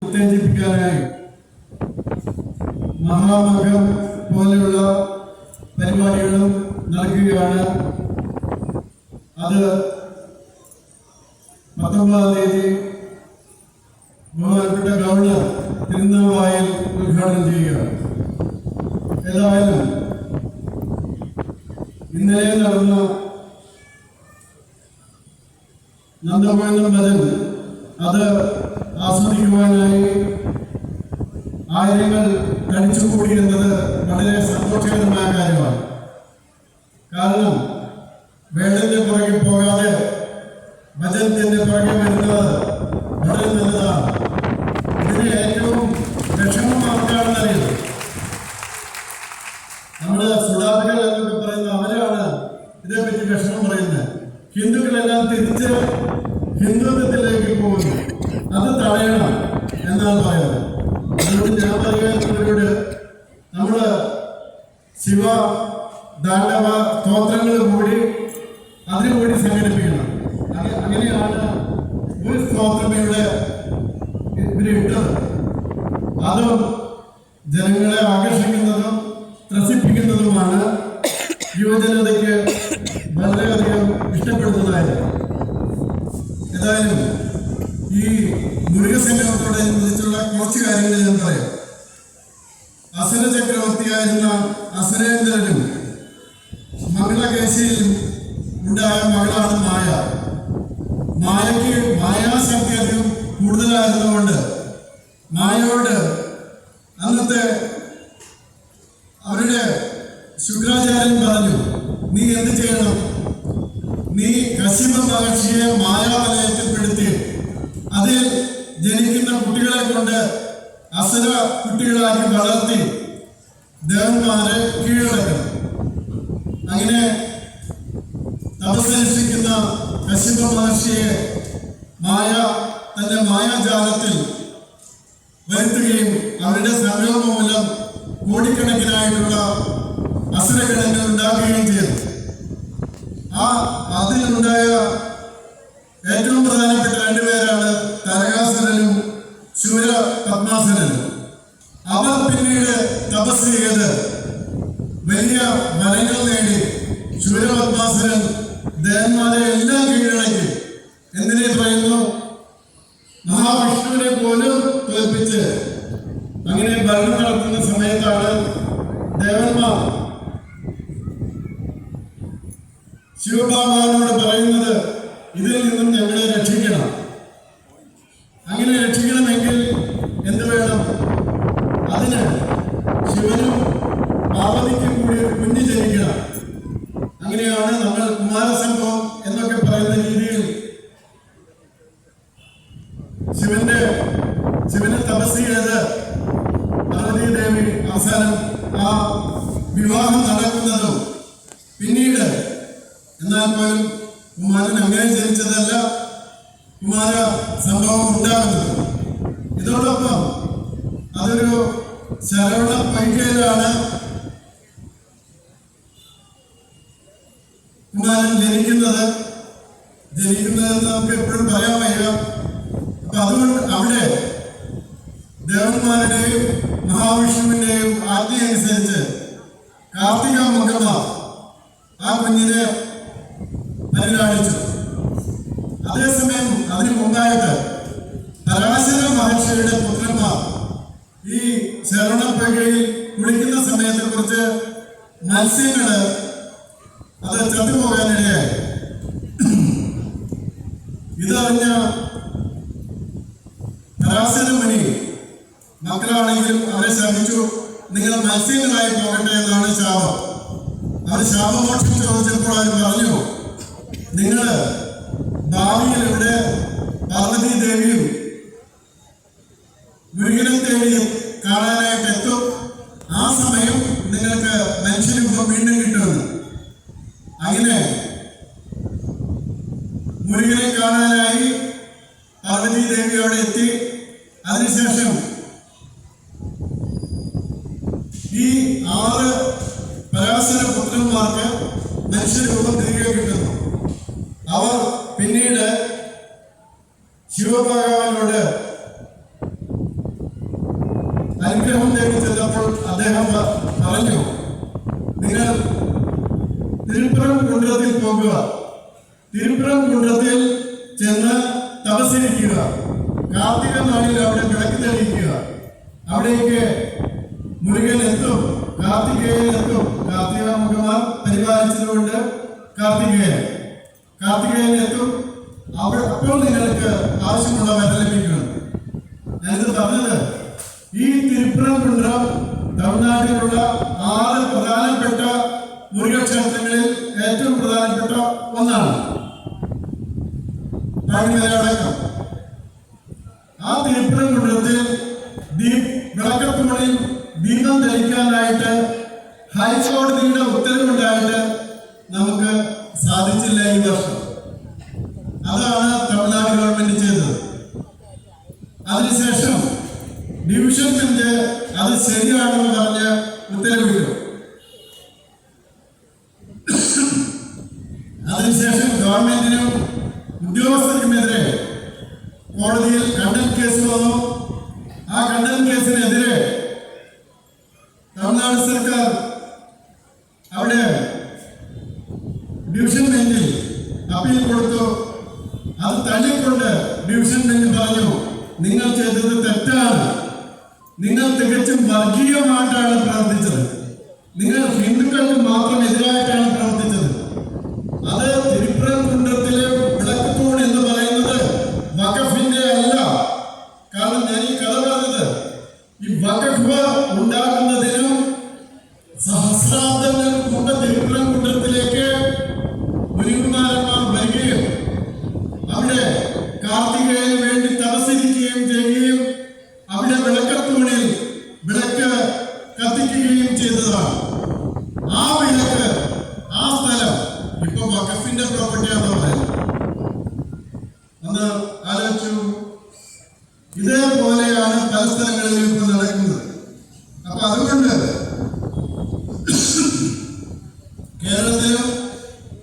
ഉത്തേജിപ്പിക്കാനായി മഹാമകം പോലെയുള്ള പരിപാടികളും നടക്കുകയാണ്. അത് 19-ാം തീയതി ബഹുമാനപ്പെട്ട ഗവർണർ തിരുനാവായിൽ ഉദ്ഘാടനം ചെയ്യുകയാണ്. ഏതായാലും ഇന്നലെ നടന്ന നന്ദമോഹനം ഭജൻ അത് ആസ്വദിക്കുവാനായി ആയിരങ്ങൾ തടിച്ചുകൂടി എന്നത് വളരെ സന്തോഷകരമായ കാര്യമാണ്. കാരണം വേളന്റെ പുറകെ പോകാതെ ഭജനത്തിന്റെ പുറകെ വരുന്നത് വളരെ നല്ലതാണ്. ഇതിന് ഏറ്റവും വിഷമം ആർക്കാണെന്നറിയുന്നത് നമ്മുടെ സുഡാപ്പികൾ എന്നൊക്കെ പറയുന്ന അവരാണ് ഇതേപ്പറ്റി വിഷമം പറയുന്നത്. ഹിന്ദുക്കളെല്ലാം തിരിച്ച് ഹിന്ദുത്വത്തിലേക്ക് പോകുന്നു. അത് തടയണം എന്നാണ് പറയുന്നത്. അതുകൊണ്ട് ഞാൻ പറയുന്നവരോട് നമ്മള് ശിവ ദാണ്ഡവ സ്തോത്രങ്ങൾ കൂടി അതിനുകൂടി സംഘടിപ്പിക്കണം. അങ്ങനെയാണ് ഒരു സ്തോത്രമയുടെ ഇവരിട്ടത്. അതും ജനങ്ങളെ ആകർഷിക്കുന്നതും ത്രസിപ്പിക്കുന്നതുമാണ്. യുവജനതയ്ക്ക് വളരെയധികം ഇഷ്ടപ്പെടുന്നതായിരുന്നു. ഏതായാലും ഈ മുരുകസംഗമത്തോടനുബന്ധിച്ചുള്ള കുറച്ച് കാര്യങ്ങൾ ഞാൻ പറയാം. അസുര ചക്രവർത്തിയായിരുന്ന അസുരേന്ദ്രനും മംഗളകേശിയിലും ഉണ്ടായ മകളാണ് മായ. മായയ്ക്ക് മായാശക്തി അധികം കൂടുതലായിരുന്നുകൊണ്ട് മായയോട് അന്നത്തെ അവരുടെ ശുക്രാചാര്യൻ പറഞ്ഞു, നീ എന്ത് ചെയ്യണം? നീ കശ്യപ മഹർഷിയെ മായാവലയത്തിൽപ്പെടുത്തി അതിൽ ജനിക്കുന്ന കുട്ടികളെ കൊണ്ട് അസുര കുട്ടികളാക്കി വളർത്തി ദേവന്മാരെ കീഴടക്കണം. അങ്ങനെ തപസ്സനുഷ്ഠിക്കുന്ന കശ്യപ മഹർഷിയെ മായ തന്റെ മായാജാലത്തിൽ വരുത്തുകയും അവരുടെ സംയോഗം മൂലം കോടിക്കണക്കിനായിട്ടുള്ള അസുരഗണങ്ങൾ ഉണ്ടാക്കുകയും ചെയ്തു. അതിലുണ്ടായ ഏറ്റവും പ്രധാനപ്പെട്ട രണ്ടുപേരാണ് താരകാസുരനും ശൂര പത്മാസുരനും. അവർ പിന്നീട് തപസ് ചെയ്ത് വലിയ ഫലങ്ങൾ നേടി ശൂരപത്മാസുരൻ ദേവന്മാരെ എല്ലാം കീഴടക്കി. എന്തിനെ പറയുന്നു? മഹാവിഷ്ണുവിനെ പോലും തോൽപ്പിച്ച് അങ്ങനെ ഭരണം നടത്തുന്ന സമയത്താണ് ദേവന്മാർ ശിവഭഗവാനോട് പറയുന്നത്, ഇതിൽ നിന്നും ഞങ്ങളെ രക്ഷിക്കണം. അങ്ങനെ രക്ഷിക്കണമെങ്കിൽ എന്ത് വേണം? അതിന് ശിവനും പാർവതിക്കും കൂടി ഒരു കുഞ്ഞ് ജനിക്കണം. അങ്ങനെയാണ് നമ്മൾ കുമാരസംഭവം എന്നൊക്കെ പറയുന്ന രീതിയിൽ ശിവനെ തപസ് ചെയ്ത് പാർവതി ദേവി അവസാനം ആ വിവാഹം നടക്കുന്നതും പിന്നീട് എന്നാൽ പോലും കുമാരൻ അങ്ങനെ ജനിച്ചതല്ല, കുമാര സംഭവം ഉണ്ടാകുന്നത്. ഇതോടൊപ്പം അതൊരു ശരവണ പൈകയിലാണ് കുമാരൻ ജനിക്കുന്നതെന്ന് നമുക്ക് എപ്പോഴും പറയാൻ വയ്യ. അപ്പൊ അതുകൊണ്ട് അവിടെ ദേവന്മാരുടെയും മഹാവിഷ്ണുവിന്റെയും ആജ്ഞ അനുസരിച്ച് കാർത്തിക മുഖമ ആ കുഞ്ഞിനെ പരിലാളിച്ചു. അതേസമയം അതിനു മുമ്പായിട്ട് പരാശര മഹർഷിയുടെ പുത്രന്മാർ ഈ ശരണപ്പകയിൽ കുളിക്കുന്ന സമയത്തെ കുറിച്ച് മത്സ്യങ്ങള് അത് ചത്തുപോകാനിടയായി. ഇതറിഞ്ഞ പരാശര മുനി മക്കളാണെങ്കിലും അവരെ ശപിച്ചു, നിങ്ങൾ മത്സ്യങ്ങളായി പോകട്ടെ എന്നാണ് ശാപം. അവർ ശാപമോക്ഷം ചോദിച്ചപ്പോൾ അവർ പറഞ്ഞു, നിങ്ങള് ഭാവിയിൽ ഇവിടെ പാർവതി ദേവിയും മുരുകനെ ദേവിയും കാണാനായിട്ട് എത്തും. ആ സമയം നിങ്ങൾക്ക് മനുഷ്യരൂപം വീണ്ടും കിട്ടുമെന്ന്. അങ്ങനെ മുരുകനെ കാണാനായി പാർവതി ദേവി അവിടെ എത്തി. അതിനുശേഷം ഈ 6 പരാശര പുത്രന്മാർക്ക് മനുഷ്യരൂപം തിരികെ കിട്ടുന്നു. അവർ പിന്നീട് ശിവഭഗവാനോട് അനുഗ്രഹം തേടി ചെന്നപ്പോൾ അദ്ദേഹം പറഞ്ഞു, നിങ്ങൾ തിരുപ്പുറം കുണ്ടത്തിൽ പോകുക, തിരുപ്പുറം കുണ്ടത്തിൽ ചെന്ന് തപസ്സിരിക്കുക, കാർത്തിക നാളിൽ അവിടെ വിളക്ക് തെളിയിക്കുക, അവിടേക്ക് മുരുകൻ എത്തും, കാർത്തികേയൻ എത്തും. കാർത്തിക മുഖമാർ പരിപാലിച്ചതുകൊണ്ട് കാർത്തികേയൻ എത്തും. അപ്പോൾ നിങ്ങൾക്ക് ആവശ്യമുള്ള വരം ലഭിക്കണം. ഞാനിത് പറഞ്ഞത് ഈ തിരുപ്പുറം കുണ്ടം തമിഴ്നാട്ടിലുള്ള 6 പ്രധാനപ്പെട്ട മുരുകക്ഷേത്രങ്ങളിൽ ഏറ്റവും പ്രധാനപ്പെട്ട ഒന്നാണ്. അടക്കം ആ തിരുപ്പുറം കുണ്ടത്തിൽ വിളക്കത്തൂണിൽ ദീപം തെളിക്കാനായിട്ട് ഹൈക്കോടതിയുടെ ഉത്തരവുണ്ടായിട്ട് നമുക്ക് സാധിച്ചില്ല ഈ വർഷം. അതാണ് തമിഴ്നാട് ഗവൺമെന്റ് ചെയ്തത്. അതിനുശേഷം ഡിവിഷൻ ബെഞ്ച് അത് ശരിയാണെന്ന് പറഞ്ഞ് ഉത്തരവിട്ടു. അതിനുശേഷം ഗവൺമെന്റിനും ഉദ്യോഗസ്ഥർക്കുമെതിരെ കോടതിയിൽ കണ്ടൽ കേസ് വന്നു. ആ കണ്ടൽ കേസിനെതിരെ തമിഴ്നാട് സർക്കാർ അവിടെ ഡിവിഷൻ ബെഞ്ചിൽ അപ്പീൽ കൊടുത്തു. അത് തള്ളിക്കൊണ്ട് ഡിവിഷൻ ബെഞ്ച് പറഞ്ഞു, നിങ്ങൾ ചെയ്തത് തെറ്റാണ്, നിങ്ങൾ തികച്ചും വർഗീയമായിട്ടാണ് പ്രവർത്തിച്ചത്, നിങ്ങൾ ഹിന്ദുക്കൾക്ക് മാത്രം എതിരായിട്ടാണ് പ്രവർത്തിച്ചത്. അത് തിരുപ്പുറം കുണ്ടത്തിലെ വിളക്കത്തൂൺ എന്ന് പറയുന്നത് വഖഫിന്റെ അല്ല. കാരണം ഞാൻ ഈ കഥ പറഞ്ഞത് ഈ വഖഫ് ഉണ്ടാക്കുന്നതിനും സഹസ്രാബ്ദങ്ങൾക്ക് മുമ്പ് തിരുപ്പുറം കുണ്ടത്തിലേക്ക് മുനികുമാരന്മാർ വരികയും അവിടെ കാർത്തികേയന് വേണ്ടി തപസ്സിരിക്കുകയും ചെയ്യുകയും അവിടെ വിളക്കത്തൂണിൽ വിളക്ക് കത്തിക്കുകയും ചെയ്തതാണ്. ആ വിളക്ക്, ആ സ്ഥലം ഇപ്പൊ വഖഫിന്റെ പ്രോപ്പർട്ടിയാണെന്ന് പറയുന്നത്. ഒന്ന് ആലോചിച്ചു. ഇതേപോലെയാണ് പല സ്ഥലങ്ങളിലും ഇപ്പൊ നടക്കുന്നത്. അപ്പൊ അതുകൊണ്ട് കേരളത്തിലും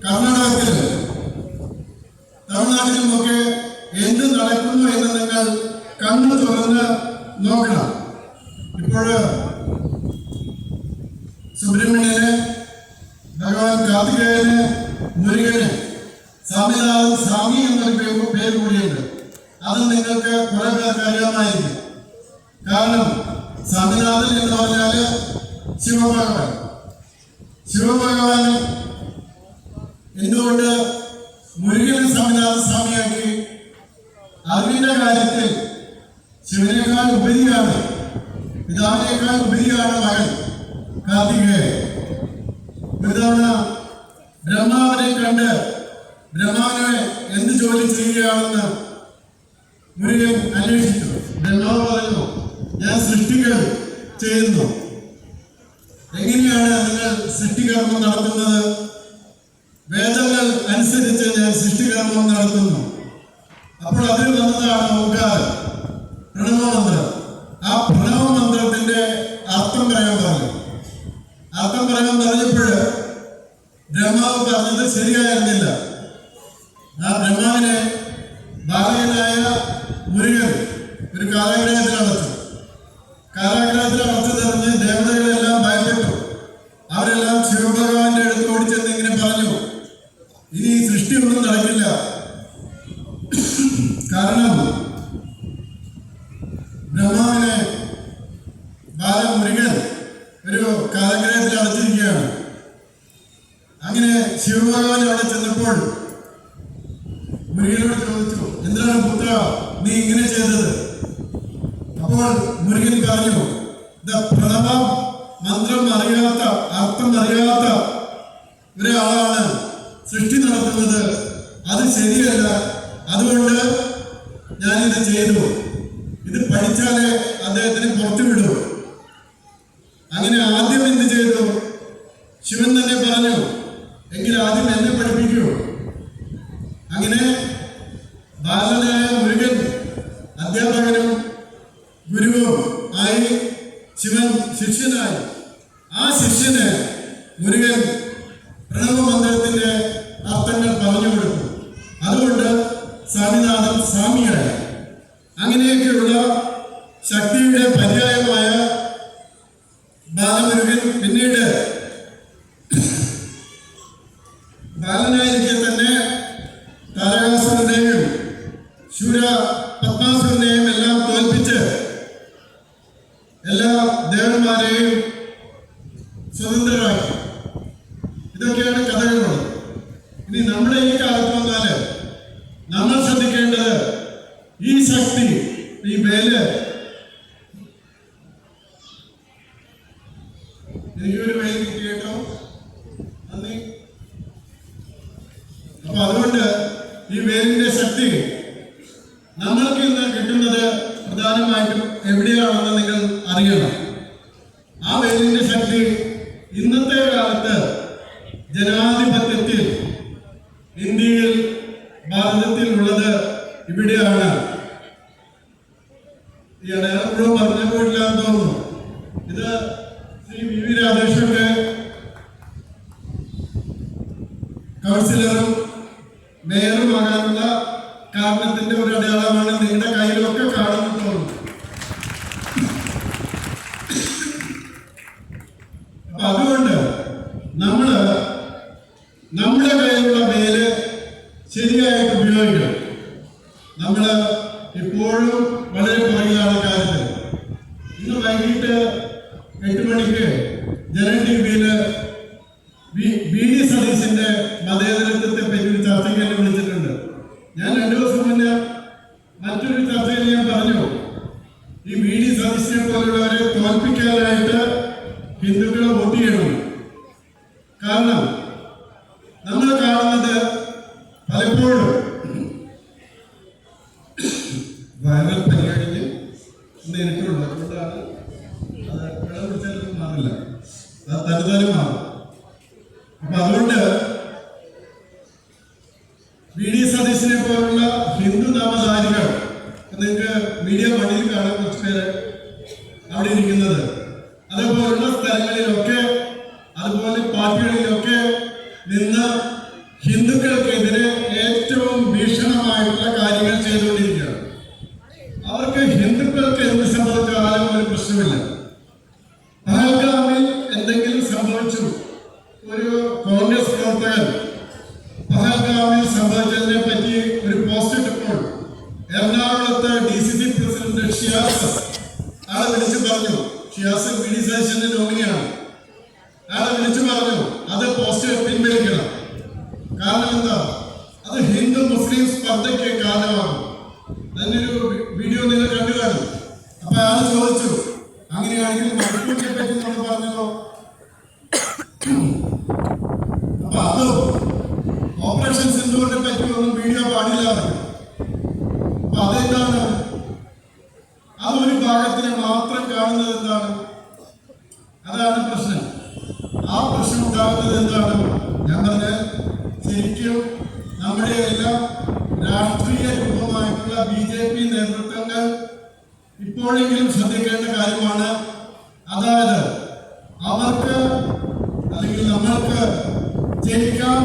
കർണാടകത്തിലും തമിഴ്നാട്ടിലുമൊക്കെ എന്ത് നടക്കുന്നു എന്ന് നിങ്ങൾ കണ്ണു തുറന്ന് നോക്കണം. ഇപ്പോഴ് സുബ്രഹ്മണ്യന്, ഭഗവാൻ കാർത്തികേയന്, മുരുകന് സ്വാമിനാഥൻ സ്വാമി എന്നൊരു പേര് കൂടിയുണ്ട്. അത് നിങ്ങൾക്ക് കുറെ പേർക്ക് അറിയാമായിരിക്കും. കാരണം സ്വാമിനാഥൻ എന്ന് പറഞ്ഞാല് ശിവഭഗവാൻ എന്തുകൊണ്ട് മുരുകനെ സ്വാമിനാഥ സ്വാമിയാക്കി? അറിവിന്റെ കാര്യത്തിൽ ശിവനേക്കാൾ ഉപരിയാണ്, പിതാവിനേക്കാൾ ഉപരിയാണ് മകൻ കാർത്തികേയൻ. ഒരു തവണ ബ്രഹ്മാവിനെ കണ്ട് ബ്രഹ്മാവിനെ എന്ത് ജോലി ചെയ്യുകയാണെന്ന് മുരുകൻ അന്വേഷിച്ചു. ബ്രഹ്മാവ് പറഞ്ഞു, ഞാൻ സൃഷ്ടികൾ ചെയ്യുന്നു. എങ്ങനെയാണ് നിങ്ങൾ സൃഷ്ടികർമ്മം നടത്തുന്നത്? വേദങ്ങൾ അനുസരിച്ച് ഞാൻ സൃഷ്ടികർമ്മം നടത്തുന്നു. അപ്പോൾ അതിൽ വന്നതാണ് ഓംകാരം, പ്രണവമന്ത്രം. ആ പ്രണവമന്ത്രത്തിന്റെ അർത്ഥം പറയാൻ പറഞ്ഞു. അർത്ഥം പറയാൻ പറഞ്ഞപ്പോൾ ബ്രഹ്മാവ് പറഞ്ഞത് ശരിയായിരുന്നില്ല. ആ ബ്രഹ്മാവിനെ ബാലകനായ മുരുകൻ ഒരു കാരാഗ്രഹത്തിൽ അടച്ചു. കാരാഗ്രഹത്തിൽ അടച്ചതെറിഞ്ഞ് ദേവതകളെല്ലാം ഭയപ്പെട്ടു. അവരെല്ലാം ശിവഭഗവാന്റെ അടുത്ത് ഓടിച്ചെന്ന് ഇങ്ങനെ പറഞ്ഞു, ഇനി സൃഷ്ടി ഒന്നും നടക്കില്ല. കാരണം ബ്രഹ്മാവിനെ ബാലമുരുകൻ ഒരു കാരാഗ്രഹത്തിൽ അടച്ചിരിക്കുകയാണ്. അങ്ങനെ ശിവഭഗവാൻ അവിടെ ചെന്നപ്പോൾ മുരുകനോട് ചോദിച്ചു, എന്തിനാണ് പുത്ര നീ ഇങ്ങനെ ചെയ്തത്? അപ്പോൾ മുരുകൻ പറഞ്ഞു, പ്രണവ മന്ത്രം അറിയാത്ത, അർത്ഥം അറിയാത്ത ഒരാളാണ് സൃഷ്ടി നടത്തുന്നത്, അത് ശരിയല്ല, അതുകൊണ്ട് ഞാനിത് ചെയ്തു. ഇത് പഠിച്ചാലേ അദ്ദേഹത്തിന് പുറത്തു വിടൂ. അങ്ങനെ ആദ്യം എന്ത് ചെയ്തു? ശിവൻ തന്നെ പറഞ്ഞു, എങ്കിൽ ആദ്യം എന്നെ പഠിപ്പിക്കൂ. അങ്ങനെ ബാലനായ മുരുകൻ അധ്യാപകനും ഗുരുവും ആയി, ശിവൻ ശിഷ്യനായി. ആ ശിഷ്യന് മുരുകൻ പ്രണവമന്ത്രത്തിന്റെ അർത്ഥങ്ങൾ പറഞ്ഞു കൊടുത്തു. അതുകൊണ്ട് സ്വാമിനാഥൻ സ്വാമിയായി. അങ്ങനെയൊക്കെയുള്ള ശക്തിയുടെ പര്യായമായ ബാലമുരുകൻ പിന്നീട് ബാലനായിരിക്കെ തന്നെ താരകാസുരനെയും ശൂര പത്മാസുരനെയും എല്ലാം തോൽപ്പിച്ച് എല്ലാ ദേവന്മാരെയും സ്വതന്ത്രരാക്കി. ഇതൊക്കെയാണ് കഥകളുള്ളത്. ഇനി നമ്മുടെ ഈ കാലത്ത് വന്നാല് നമ്മൾ ശ്രദ്ധിക്കേണ്ടത് ഈ ശക്തി, ഈ വേല്, എനിക്കൊരു വേല് കിട്ടി കേട്ടോ, നന്ദി. അപ്പൊ അതുകൊണ്ട് ഈ വേലിന്റെ ശക്തി നമ്മൾക്ക് ഇന്ന് കിട്ടുന്നത് പ്രധാനമായിട്ടും എവിടെയാണെന്ന് നിങ്ങൾ അറിയണം. ആ വേലിന്റെ ശക്തി ഇന്നത്തെ കാലത്ത് ജനാധിപത്യത്തിൽ ഇന്ത്യയിൽ ഭാരതത്തിൽ ഉള്ളത് ഇവിടെയാണ്. ഈ അടയാളം പറഞ്ഞു പോയിട്ടില്ലാന്ന് തോന്നുന്നു. ഇത് ശ്രീ വി വി രാജേഷൊക്കെ കൗൺസിലറും മേയറും ആകാനുള്ള കാരണത്തിന്റെ ഒരു അടയാളമാണ്. നിങ്ങളുടെ കയ്യിലൊക്കെ കാണുന്നു തോന്നുന്നു. അപ്പൊ അതുകൊണ്ട് നമ്മുടെ കയ്യിലുള്ള വേല് ശരിയായിട്ട് ഉപയോഗിക്കണം. നമ്മള് ഇപ്പോഴും വളരെ പുറകിലാണ് കാര്യത്തിൽ. ഇന്ന് വൈകിട്ട് 8 മണിക്ക് ജനൻ ടിവിയില് വി ഡി സതീശന്റെ മതേതരത്വത്തെ പറ്റി ഒരു ചർച്ചയ്ക്ക് എന്നെ വിളിച്ചിട്ടുണ്ട്. ഞാൻ 2 ദിവസം മുന്നേ മറ്റൊരു ചർച്ചയിൽ ഞാൻ പറഞ്ഞു, ഈ വി ഡി സതീശനെ പോലുള്ളവരെ തോൽപ്പിക്കാനായിട്ട് ഹിന്ദുക്കളെ വോട്ട് ചെയ്യണം. കാരണം നമ്മൾ കാണുന്നത് പലപ്പോഴും വൈറൽ പരിപാടിക്ക് നേരിട്ടുള്ള അതുകൊണ്ടാണ് അത് വെള്ളം കുടിച്ചാലും മാറില്ല, അത് തരുതാനും മാറും. അപ്പൊ അതുകൊണ്ട് വി ഡി സതീശനെ പോലുള്ള ഹിന്ദു നാമധാരികൾ നിങ്ങൾക്ക് മീഡിയ മണ്ണിൽ കാണാൻ കുറച്ച് പേര് അവിടെ ഇരിക്കുന്നത്, അതേപോലുള്ള സ്ഥലങ്ങളിലൊക്കെ അതുപോലെ പാർട്ടികളിലൊക്കെ നിന്ന് ഹിന്ദുക്കൾക്കെതിരെ ഏറ്റവും ഭീഷണമായിട്ടുള്ള കാര്യങ്ങൾ ചെയ്തുകൊണ്ടിരിക്കുകയാണ്. അവർക്ക് ഹിന്ദുക്കൾക്ക് എന്ത് സംഭവിച്ചാലും ഒരു പ്രശ്നമില്ല. പഹൽഗാമിൽ എന്തെങ്കിലും സംഭവിച്ചു, ഒരു കോൺഗ്രസ് പ്രവർത്തകൻ പഹൽഗാമിൽ സംഭവിച്ചതിനെ പറ്റി ഒരു പോസ്റ്റ് ഇട്ടപ്പോൾ എറണാകുളത്ത് DCC പ്രസിഡന്റ് ഷിയാസ് ആളെ വിളിച്ചു പറഞ്ഞു. ഷിയാസ് വി ഡി സതീശന്റെ നോമിനിയാണ്. ആളെ വിളിച്ചു പറഞ്ഞു അത് പോസ്റ്റ് പിൻവലിക്കണം. കാരണം എന്താ, അത് ഹിന്ദു മുസ്ലിം സ്പർദ്ധയ്ക്ക് കാരണമാകും. അതിനൊരു വീഡിയോ നിങ്ങൾ കണ്ടു കാണും. അപ്പൊ ആള് ചോദിച്ചു, അങ്ങനെയാണെങ്കിൽ മണിപ്പൂരിനെ പറ്റി നമ്മൾ പറഞ്ഞല്ലോ, അപ്പൊ അതും ഓപ്പറേഷൻ സിന്ധുവിനെ പറ്റി ഒന്നും വീഡിയോ പാടില്ല. അപ്പൊ അതെന്താണ്, അതൊരു ഭാഗത്തിനെ മാത്രം കാണുന്നത് എന്താണ്, അതാണ് പ്രശ്നം. ആ പ്രശ്നം ഉണ്ടാകുന്നത് എന്താണ്, ഞാൻ പറഞ്ഞാൽ ശരിക്കും നമ്മുടെ എല്ലാം രാഷ്ട്രീയ രൂപമായിട്ടുള്ള BJP നേതൃത്വങ്ങൾ ഇപ്പോഴെങ്കിലും ശ്രദ്ധിക്കേണ്ട കാര്യമാണ്. അതായത് അവർക്ക് അല്ലെങ്കിൽ നമ്മൾക്ക് ജയിക്കാം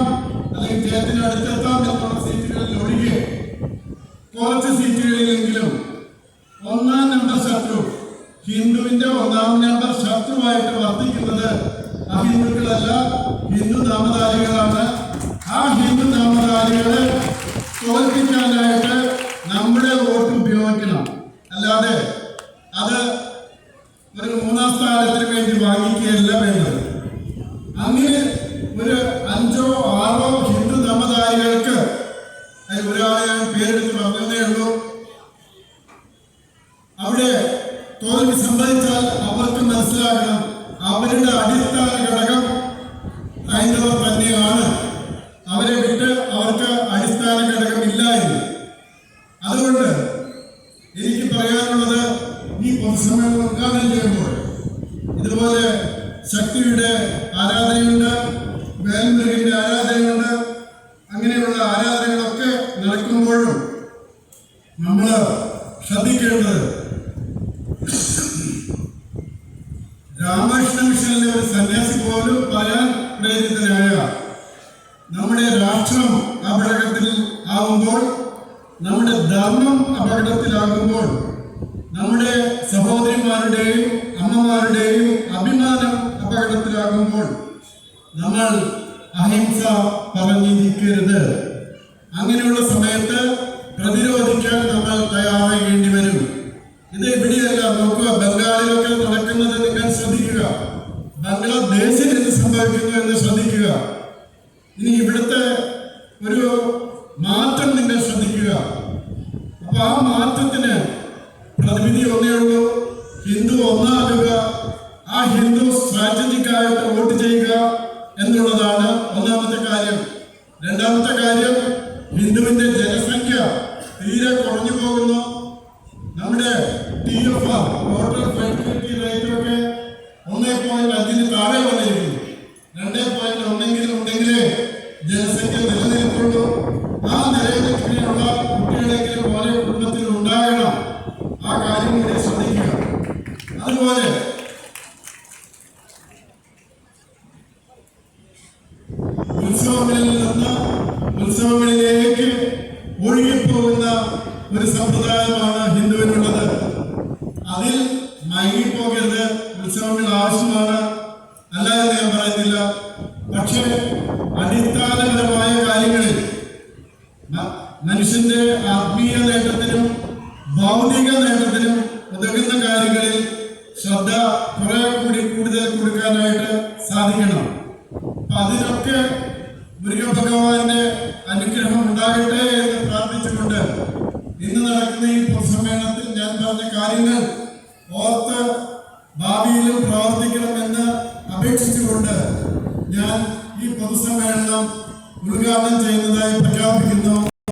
അല്ലെങ്കിൽ ജയത്തിന് അടുത്തെത്താം എന്നുള്ള സീറ്റുകളിൽ ഒഴികെ കുറച്ച് സീറ്റുകളിലെങ്കിലും 1-ാം നമ്പർ ശത്രു, ഹിന്ദുവിന്റെ 1-ാം നമ്പർ ശത്രുവായിട്ട് വർത്തിക്കുന്നത് അഹിന്ദുക്കളല്ല, ഹിന്ദു നാമധാരികളാണ്. ആ ഹിന്ദു നാമധാരികളെ തോൽപ്പിക്കാനായിട്ട് നമ്മുടെ വോട്ട് ഉപയോഗിക്കണം. അല്ലാതെ അത് ഒരു 3-ാം സ്ഥാനത്തിന് വേണ്ടി വാങ്ങിക്കുകയല്ല വേണ്ടത്. അങ്ങനെ ഒരു 5-ഓ 6-ഓ ഹിന്ദു നാമധാരികൾക്ക്, ഒരാളെ ഞാൻ പേരെടുത്ത് പറഞ്ഞതേ ഉള്ളൂ, അവിടെ തോൽവി സംഭവിച്ചാൽ അവർക്ക് മനസ്സിലാക്കണം അവരുടെ അടിസ്ഥാന ഘടകം ഹൈന്ദവർ തന്നെയാണ്. അവരെ വിട്ട് അവർക്ക് അടിസ്ഥാന ഘടകം ഇല്ല എന്ന്. അതുകൊണ്ട് എനിക്ക് പറയാനുള്ളത്, ഈ പൊതുസമ്മേളനം ഉദ്ഘാടനം ചെയ്യുമ്പോൾ ഇതുപോലെ ശക്തിയുടെ ആരാധനയുണ്ട്, വേൽമുരുകന്റെ ആരാധനയുണ്ട്, അങ്ങനെയുള്ള ആരാധനകളൊക്കെ നടക്കുമ്പോഴും നമ്മൾ ശ്രദ്ധിക്കേണ്ടത്, രാമകൃഷ്ണ മിഷനിലെ ഒരു സന്യാസി പോലും പറയാൻ പ്രേരിതനായ നമ്മുടെ രാഷ്ട്രം അപകടത്തിൽ ആകുമ്പോൾ, നമ്മുടെ ധർമ്മം അപകടത്തിലാകുമ്പോൾ, നമ്മുടെ സഹോദരിമാർ അച്ഛന്മാരുടെയും അമ്മമാരുടെയും അഭിമാനം അപകടത്തിലാകുമ്പോൾ നമ്മൾ അഹിംസ പറഞ്ഞിരിക്കരുത്. അങ്ങനെയുള്ള സമയത്ത് പ്രതിരോധിക്കാൻ നമ്മൾ തയ്യാറാകേണ്ടി വരും. ഇത് ഇവിടെയല്ല, നോക്കുക, ബംഗാളിലൊക്കെ നടക്കുന്നത് നിങ്ങൾ ശ്രദ്ധിക്കുക, ബംഗ്ലാദേശിൽ എന്ത് സംഭവിക്കുന്നു എന്ന് ശ്രദ്ധിക്കുക. ഇനി ഇവിടുത്തെ ഒരു മാറ്റം നിങ്ങൾ ശ്രദ്ധിക്കുക. അപ്പൊ ആ മാറ്റത്തിന് പ്രതിവിധി ഒന്നേ ഉള്ളൂ, ഹിന്ദു ഒന്നാകുക, ആ ഹിന്ദു സ്ട്രാറ്റജിക്കായിട്ട് വോട്ട് ചെയ്യുക എന്നുള്ളതാണ് ഒന്നാമത്തെ കാര്യം. രണ്ടാമത്തെ കാര്യം, ഹിന്ദുവിന്റെ ജനസംഖ്യ തീരെ കുറഞ്ഞു പോകുന്നു. നമ്മുടെ TFR ടോട്ടൽ ഫെർട്ടിലിറ്റി റേറ്റ് ഒക്കെ 1.5 താഴെ വന്നിരിക്കുന്നു. 2.1 ഉണ്ടെങ്കിലേ ജനസംഖ്യ നിലനിൽക്കുള്ളൂ. ആ നിലനിൽക്കുന്ന കുട്ടികളെങ്കിലും ഓരോ കുടുംബത്തിൽ ഉണ്ടാകണം. ആ കാര്യം കൂടി ശ്രദ്ധിക്കുക. അതുപോലെ ഉത്സവങ്ങളിൽ നിന്ന് ഉത്സവങ്ങളിലേക്ക് ഒഴുകിപ്പോകുന്ന ഒരു സമ്പ്രദായമാണ് ഹിന്ദുവിനുള്ളത്. അതിൽ മയങ്ങിപ്പോകരുത്. ഉത്സവങ്ങൾ ആവശ്യമാണ്, അല്ല എന്ന് ഞാൻ പറയുന്നില്ല. പക്ഷേ അടിസ്ഥാനപരമായ കാര്യങ്ങളിൽ മനുഷ്യന്റെ ആത്മീയ നേട്ടത്തിനും ഭൗതിക നേട്ടത്തിനും ഉതകുന്ന കാര്യങ്ങളിൽ ശ്രദ്ധ കുറെ കൂടി കൂടുതൽ കൊടുക്കാനായിട്ട് സാധിക്കണം. അതിനൊക്കെ മുരുകഭഗവാന്റെ അനുഗ്രഹം ഉണ്ടാകട്ടെ എന്ന് പ്രാർത്ഥിച്ചുകൊണ്ട് ഇന്ന് നടക്കുന്ന ഈ പൊതുസമ്മേളനത്തിൽ ഞാൻ പറഞ്ഞ കാര്യങ്ങൾ ഓർത്ത് ഭാവിയിലും പ്രവർത്തിക്കണമെന്ന് അപേക്ഷിച്ചുകൊണ്ട് ഞാൻ ഈ പൊതുസമ്മേളനം ഉദ്ഘാടനം ചെയ്യുന്നതായി പ്രഖ്യാപിക്കുന്നു.